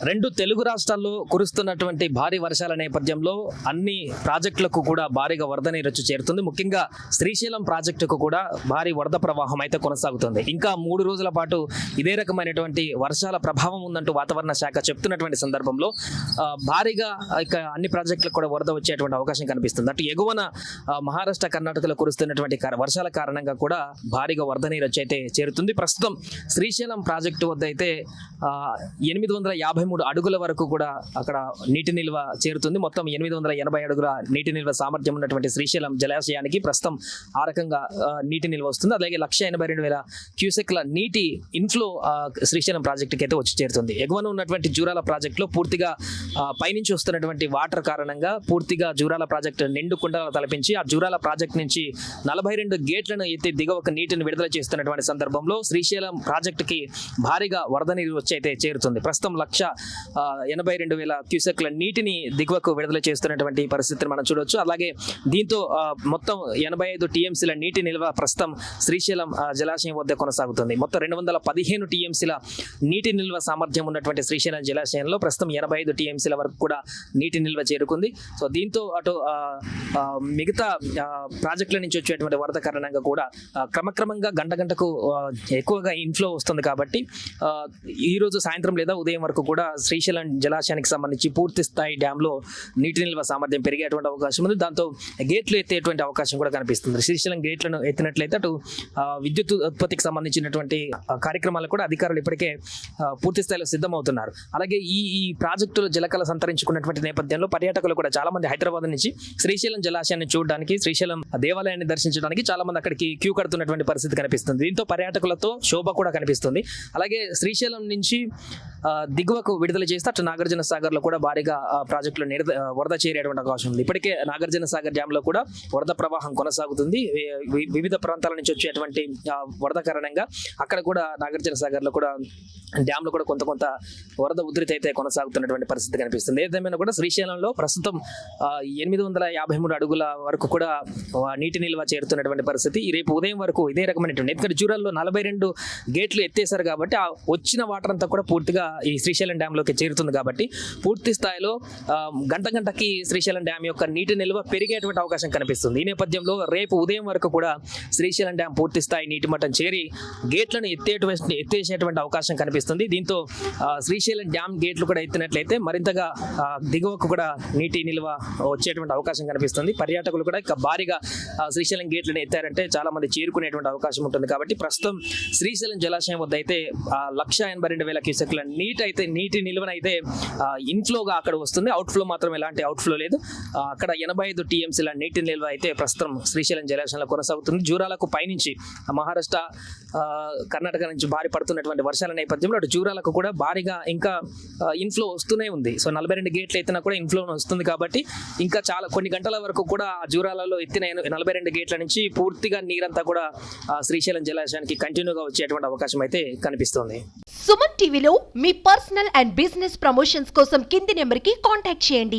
రెండు తెలుగు రాష్ట్రాల్లో కురుస్తున్నటువంటి భారీ వర్షాల నేపథ్యంలో అన్ని ప్రాజెక్టులకు కూడా భారీగా వరద నీరు వచ్చి చేరుతుంది. ముఖ్యంగా శ్రీశైలం ప్రాజెక్టుకు కూడా భారీ వరద ప్రవాహం అయితే కొనసాగుతుంది. ఇంకా 3 రోజుల పాటు ఇదే రకమైనటువంటి వర్షాల ప్రభావం ఉందంటూ వాతావరణ శాఖ చెప్తున్నటువంటి సందర్భంలో భారీగా ఇక అన్ని ప్రాజెక్టులకు కూడా వరద వచ్చేటువంటి అవకాశం కనిపిస్తుంది. అటు ఎగువన మహారాష్ట్ర, కర్ణాటకలో కురుస్తున్నటువంటి వర్షాల కారణంగా కూడా భారీగా వరద నీరు వచ్చి అయితే చేరుతుంది. ప్రస్తుతం శ్రీశైలం ప్రాజెక్టు వద్ద అయితే 853 అడుగుల వరకు కూడా అక్కడ నీటి నిల్వ చేరుతుంది. మొత్తం 880 అడుగుల నీటి నిల్వ సామర్థ్యం ఉన్నటువంటి శ్రీశైలం జలాశయానికి ప్రస్తుతం ఆ రకంగా నీటి నిల్వ వస్తుంది. అలాగే 182,000 క్యూసెక్ల నీటి ఇన్ఫ్లో శ్రీశైలం ప్రాజెక్టుకి అయితే వచ్చి చేరుతుంది. ఎగువన ఉన్నటువంటి జూరాల ప్రాజెక్టులో పూర్తిగా పైనుంచి వస్తున్నటువంటి వాటర్ కారణంగా పూర్తిగా జూరాల ప్రాజెక్టు నిండు కుండలను తలపించి ఆ జూరాల ప్రాజెక్టు నుంచి 42 గేట్లను ఎత్తి దిగువకు నీటిని విడుదల చేస్తున్నటువంటి సందర్భంలో శ్రీశైలం ప్రాజెక్టుకి భారీగా వరద నీరు వచ్చి అయితే చేరుతుంది. ప్రస్తుతం 182,000 క్యూసెక్ల నీటిని దిగువకు విడుదల చేస్తున్నటువంటి పరిస్థితిని మనం చూడవచ్చు. అలాగే దీంతో మొత్తం 85 టీఎంసీల నీటి నిల్వ ప్రస్తుతం శ్రీశైలం జలాశయం వద్ద కొనసాగుతుంది. మొత్తం 215 టీఎంసీల నీటి నిల్వ సామర్థ్యం ఉన్నటువంటి శ్రీశైలం జలాశయంలో ప్రస్తుతం 85 టీఎంసీల వరకు కూడా నీటి నిల్వ చేరుకుంది. సో దీంతో అటు మిగతా ప్రాజెక్టుల నుంచి వచ్చేటువంటి వరద కారణంగా కూడా క్రమక్రమంగా గంటకు ఎక్కువగా ఇన్ఫ్లో వస్తుంది. కాబట్టి ఈ రోజు సాయంత్రం లేదా ఉదయం వరకు కూడా శ్రీశైలం జలాశయానికి సంబంధించి పూర్తి స్థాయి డ్యాంలో నీటి నిల్వ సామర్థ్యం పెరిగేటువంటి అవకాశం ఉంది. దాంతో గేట్లు ఎత్తేటువంటి అవకాశం కూడా కనిపిస్తుంది. శ్రీశైలం గేట్లను ఎత్తినట్లయితే అటు విద్యుత్ ఉత్పత్తికి సంబంధించినటువంటి కార్యక్రమాలు కూడా అధికారులు ఇప్పటికే పూర్తి స్థాయిలో సిద్ధమవుతున్నారు. అలాగే ఈ ప్రాజెక్టులు జలకళ సంతరించుకున్నటువంటి నేపథ్యంలో పర్యాటకులు కూడా చాలా మంది హైదరాబాద్ నుంచి శ్రీశైలం జలాశయాన్ని చూడడానికి, శ్రీశైలం దేవాలయాన్ని దర్శించడానికి చాలా మంది అక్కడికి క్యూ కడుతున్నటువంటి పరిస్థితి కనిపిస్తుంది. దీంతో పర్యాటకులతో శోభ కూడా కనిపిస్తుంది. అలాగే శ్రీశైలం నుంచి దిగువకు విడుదల చేస్తే అటు నాగార్జున సాగర్ లో కూడా భారీగా ప్రాజెక్టులు వరద చేరేటువంటి అవకాశం ఉంది. ఇప్పటికే నాగార్జున సాగర్ డ్యామ్ లో కూడా వరద ప్రవాహం కొనసాగుతుంది. వివిధ ప్రాంతాల నుంచి వచ్చేటువంటి వరద కారణంగా అక్కడ కూడా నాగార్జున సాగర్ లో కూడా డ్యామ్ లో కూడా కొంత వరద ఉధృతి అయితే కొనసాగుతున్నటువంటి పరిస్థితి కనిపిస్తుంది. ఏదేమైనా కూడా శ్రీశైలంలో ప్రస్తుతం 853 అడుగుల వరకు కూడా నీటి నిల్వ చేరుతున్నటువంటి పరిస్థితి. రేపు ఉదయం వరకు ఇదే రకమైనటువంటి, ఎందుకంటే జూరాల్లో 42 గేట్లు ఎత్తేసారు కాబట్టి ఆ వచ్చిన వాటర్ అంతా కూడా పూర్తిగా ఈ శ్రీశైలం డ్యామ్ లోకి చేరుతుంది. కాబట్టి పూర్తి స్థాయిలో గంటకి శ్రీశైలం డ్యామ్ యొక్క నీటి నిల్వ పెరిగేటువంటి అవకాశం కనిపిస్తుంది. ఈ నేపథ్యంలో రేపు ఉదయం వరకు కూడా శ్రీశైలం డ్యామ్ పూర్తి స్థాయి నీటి మట్టం చేరి గేట్లను ఎత్తేసేటువంటి అవకాశం కనిపిస్తుంది. దీంతో శ్రీశైలం డ్యామ్ గేట్లు కూడా ఎత్తినట్లయితే మరింతగా దిగువకు కూడా నీటి నిల్వ వచ్చేటువంటి అవకాశం కనిపిస్తుంది. పర్యాటకులు కూడా ఇక భారీగా శ్రీశైలం గేట్లను ఎత్తారంటే చాలా మంది చేరుకునేటువంటి అవకాశం ఉంటుంది. కాబట్టి ప్రస్తుతం శ్రీశైలం జలాశయం వద్ద అయితే 182,000 క్యూసెక్ల నీటి నిల్వనైతే ఇన్ఫ్లోగా అక్కడ వస్తుంది. అవుట్ఫ్లో మాత్రం ఎలాంటి అవుట్ఫ్లో లేదు. అక్కడ 85 టీఎంసీల నీటి నిల్వ అయితే ప్రస్తుతం శ్రీశైలం జలాశయంలో కొనసాగుతుంది. జూరాలకు పైనుంచి మహారాష్ట్ర, కర్ణాటక నుంచి భారీ పడుతున్నటువంటి వర్షాల నేపథ్యంలో అటు జూరాలకు కూడా భారీగా ఇంకా ఇన్ఫ్లో వస్తూనే ఉంది. సో 42 గేట్లు ఎత్తినా కూడా ఇన్ఫ్లో వస్తుంది. కాబట్టి ఇంకా చాలా కొన్ని గంటల వరకు కూడా జూరాలలో ఎత్తిన 42 గేట్ల నుంచి పూర్తిగా నీరంతా కూడా శ్రీశైలం జలాశయానికి కంటిన్యూగా వచ్చేటువంటి అవకాశం అయితే కనిపిస్తుంది. సుమన్ టీవీలో మీ పర్సనల్ అండ్ బిజినెస్ ప్రమోషన్స్ కోసం కింది నెంబర్కి కాంటాక్ట్ చేయండి.